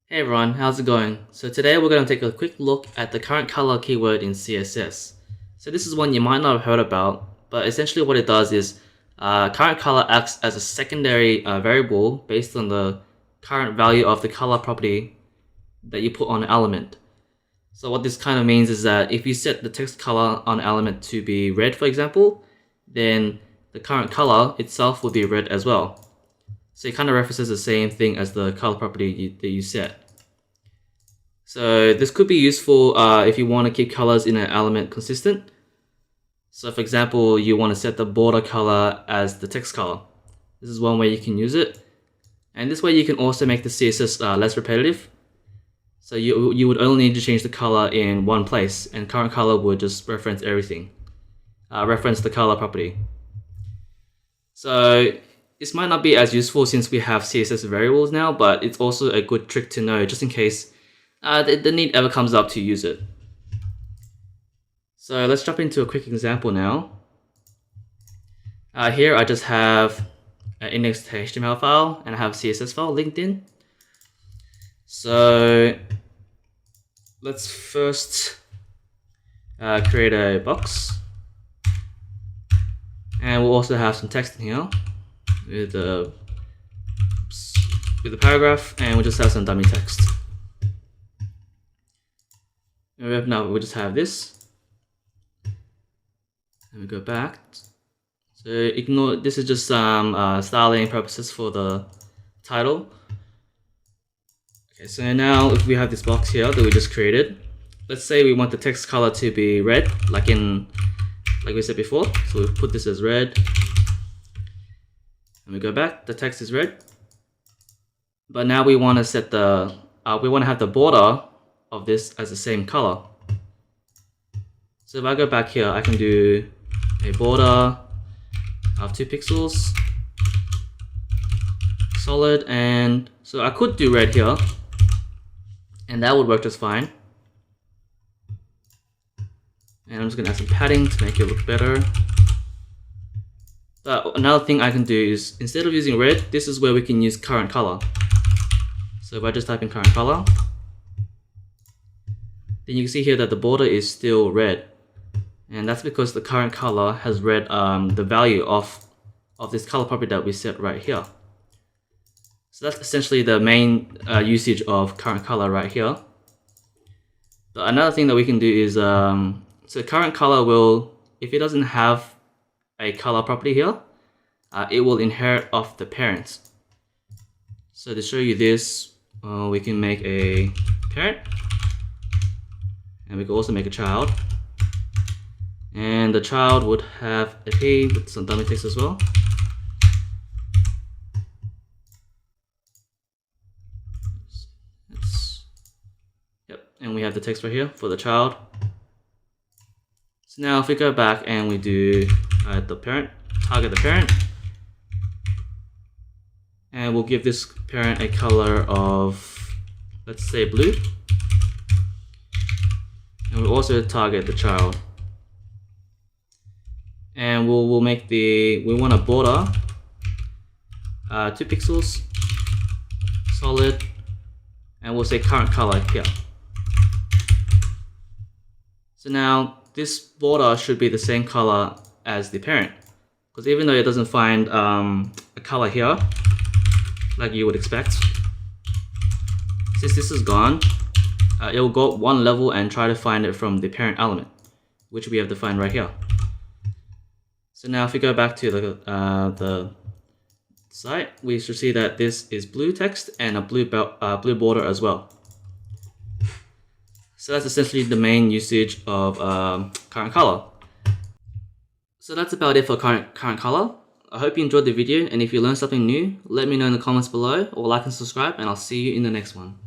Hey everyone, how's it going? So today we're going to take a quick look at the current color keyword in CSS. So this is one you might not have heard about, but essentially what it does is current color acts as a secondary variable based on the current value of the color property that you put on an element. So what this kind of means is that if you set the text color on an element to be red, for example, then the current color itself will be red as well. So it kind of references the same thing as the color property that you set. So this could be useful if you want to keep colors in an element consistent. So for example, you want to set the border color as the text color. This is one way you can use it. And this way you can also make the CSS less repetitive. So you would only need to change the color in one place, and current color would just reference everything. Reference the color property. So this might not be as useful since we have CSS variables now, but it's also a good trick to know just in case the need ever comes up to use it. So let's jump into a quick example now. Here I just have an index.html file and I have a CSS file linked in. So let's first create a box, and we'll also have some text in here with the paragraph, and we'll just have some dummy text. Now we just have this, and we go back. So ignore, this is just some styling purposes for the title. Okay, so now if we have this box here that we just created, let's say we want the text color to be red, like we said before. So we put this as red, and we go back. The text is red, but now we want to set the we want to have the border of this as the same color. So if I go back here, I can do a border of 2 pixels, solid, and so I could do red here, and that would work just fine. And I'm just gonna add some padding to make it look better. But another thing I can do is, instead of using red, this is where we can use current color. So if I just type in current color, then you can see here that the border is still red. And that's because the current color has read the value of this color property that we set right here. So that's essentially the main usage of current color right here. But another thing that we can do is, so current color will, if it doesn't have a color property here, it will inherit off the parents. So to show you this, we can make a parent, and we can also make a child. And the child would have a P with some dummy text as well. Yep, and we have the text right here for the child. So now if we go back and we do the parent, target the parent, and we'll give this parent a color of, let's say, blue. And we'll also target the child. And we'll make we want a border 2 pixels, solid, and we'll say current color here. So now this border should be the same color as the parent, because even though it doesn't find a color here like you would expect, since this is gone, it will go up one level and try to find it from the parent element, which we have defined right here. So now if we go back to the site, we should see that this is blue text and a blue border as well. So that's essentially the main usage of current color. So that's about it for current color. I hope you enjoyed the video, and if you learned something new, let me know in the comments below, or like and subscribe, and I'll see you in the next one.